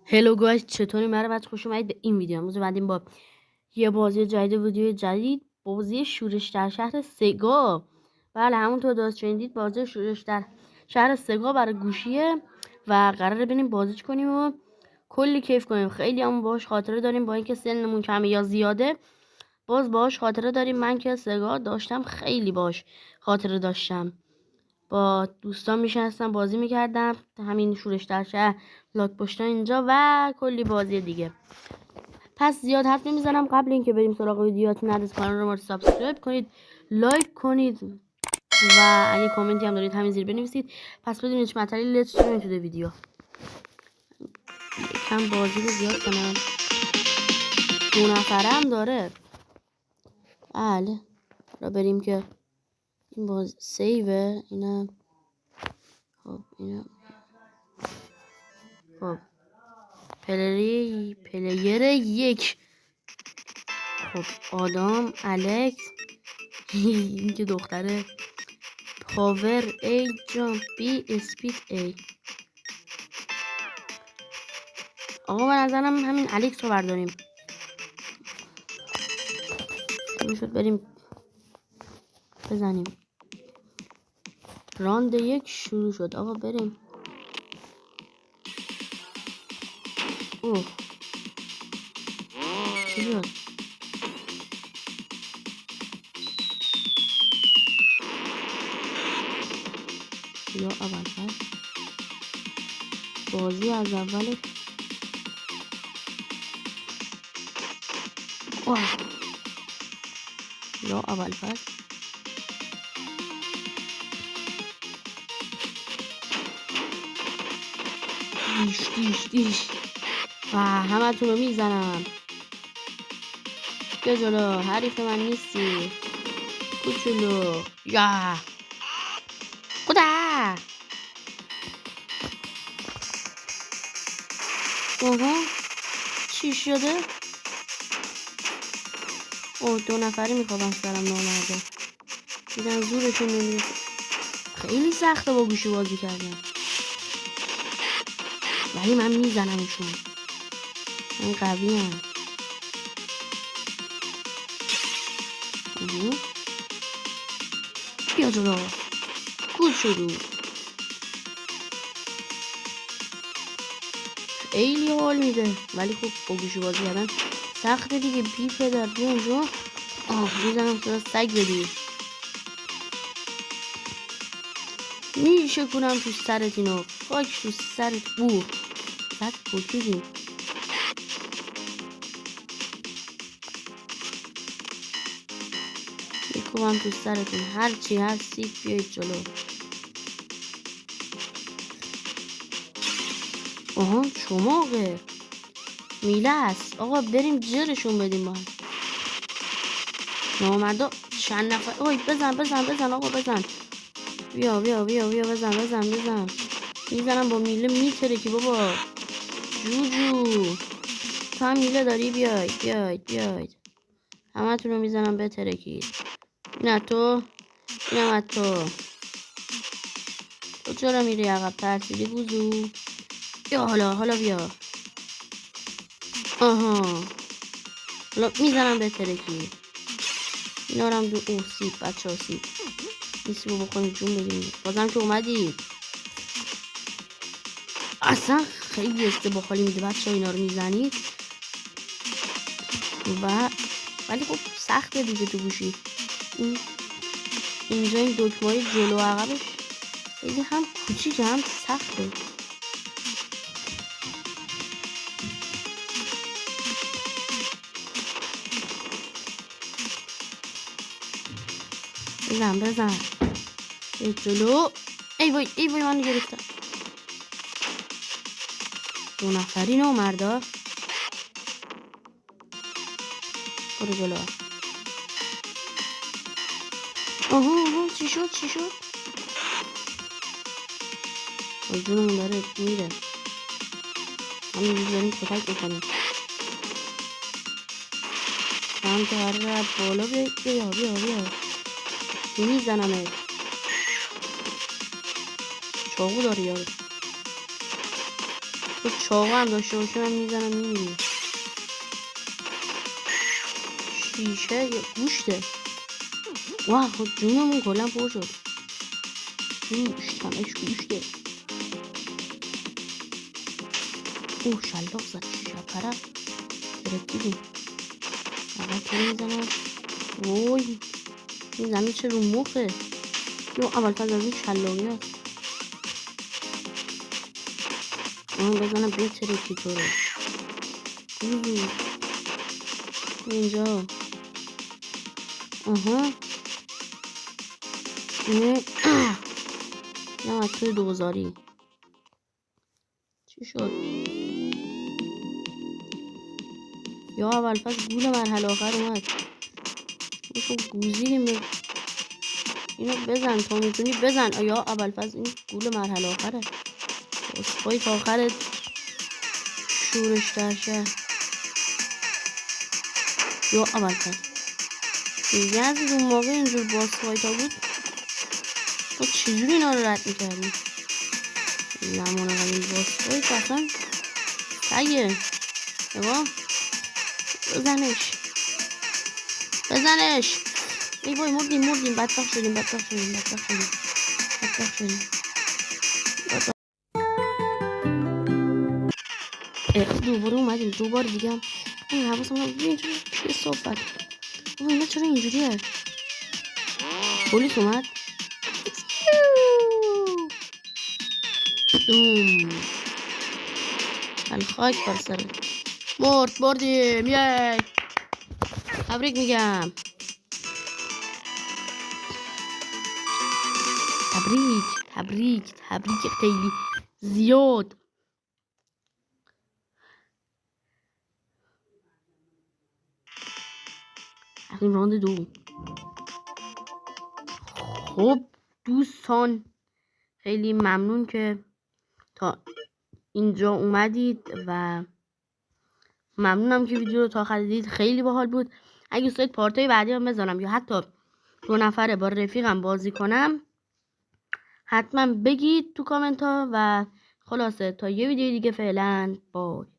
هلو گایز، چطوری؟ مرحبا، خوش اومدید به این ویدیو. امروز اومدیم با یه بازی جدید، ویدیو جدید، بازی شورش در شهر سگا. بله، همونطور داشت شنیدید، بازی شورش در شهر سگا برای گوشیه و قراره بریم بازیش کنیم و کلی کیف کنیم. خیلی هم باهاش خاطره داریم، با اینکه سنمون کمه یا زیاده باز باهاش خاطره داریم. من که سگا داشتم خیلی باهاش خاطره داشتم، با دوستان میشستم بازی میکردم، همین شورش در شهر، لاک پشتا اینجا و کلی بازی دیگه. پس زیاد حرف نمیزنم، قبل اینکه بریم سراغ ویدیوهاتون حتما کانال رو سابسکرایب کنید، لایک کنید و اگه کامنتی هم دارید همین زیر بنویسید. پس بدون هیچ مطلی لیتس جو اینتو ویدیو. یکم بازی رو زیاد کنم، 2 نفره هم داره. بله، را بریم که این باز سیوه. اینم خب، اینم خب پلیر یک. خب آدام، الکس این که دختره، پاور ای، جامپ بی، اسپید ای. آقا به نظرم همین الکس رو برداریم. شد بریم بزنیم. راند 1 شروع شد. آقا بریم. اوه چی شد؟ یا اول بازی از اول. اوه یا اول فصل. دیش و همه تو رو میزنم. بیا جلو، حریف من نیستی کوچولو. یا خدا. اوه چی شده؟ اوه 2 نفری میخوابم سرم نامرده. دیدم زورشون نمیرسه. خیلی سخته با گوشی بازی کردن، ولی من میزنمشون. من قوی هم. بیا جلو کوچولو. خیلی حال میده، ولی خب با گوشی بازی کردن سخته دیگه. بی پدر بیا اونجا. میزنم تو سگ بدی. میشه کنم تو سرت اینو. خاک تو سرت. سگ پوکیدی. میکنم تو سرتون. هرچی هستید بیایید جلو. چماقه میله است. آقا بریم جرشون بدیم. با نامردا چند نفر. اوی بزن آقا بزن. بیا بزن. میزنم با میله میتره که بابا. جوجو تو هم میله داری؟ بیاید همه تون رو میزنم بترکید. این تو، اینم تو چرا میری عقب؟ ترسیدی بوزو؟ بیا حالا بیا. حالا میزنم بترکید. اینا رو هم دو. سیب بچه ها، سیب نیستی با بخوریم جون بگیریم. بازم که اومدید. اصلا خیلی استباخالی میده بچه ها اینا رو میزنید ولی خب سخته دیگه تو گوشی. اینجا این دکمه‌های جلو و عقبش خیلی هم کوچیک هم سخته. بزن جلو. ای وای من گرفتم. 2 نفرین و مردا. برو جلو. چی شد؟ جونمون داره میره. همین داریم کتک بکنیم. هم که قراره بالا بیا میزنمه. چاقو داری یارو. تو چاقو هم داشته باشه من میزنم میمیری. شیشه یا گوشته. واه خود جونمون کلا پر شد. گوشت همش گوشته. اوه شلاق زد شپره گرفتیدیم. اول تو میزنم. وای این زمین چه رو مخه. یا اول فاز از این شلاقی هست. من بزنم بهتره که تو رو اینجا. آها نه از توی دوزاری چی شد؟ یا اول فاز گول مرحله آخر اومد. میشون گوزیدیم. اینو بزن تا میتونی بزن. یا اول فاز این گول مرحله آخره. اسخای تا آخر شورش در شهر. یا اول فاز دیگه از اون موقع اینجور باز فایت ها بود تو چجوری اینا رو رد میکردی؟ زمان قدیم باز فایت اصلا سگه. نگاه بزنش ای بای مردیم بدبخت شدیم دوباره اومدیم دوباره دیگه هم این حواسم هم اینجوری چه صحبت اینا چرا اینجوریه؟ پلیس اومد الخاک بر سرت بردیم یای تبریک میگم. تبریک خیلی زیاد. این راند دو. خب دوستان خیلی ممنون که تا اینجا اومدید و ممنونم که ویدیو رو تا آخر دیدید. خیلی باحال بود. اگه دوست دارید پارتای بعدی هم بذارم یا حتی 2 نفره با رفیقم بازی کنم حتما بگید تو کامنت ها و خلاصه تا یه ویدیو دیگه فعلا بای.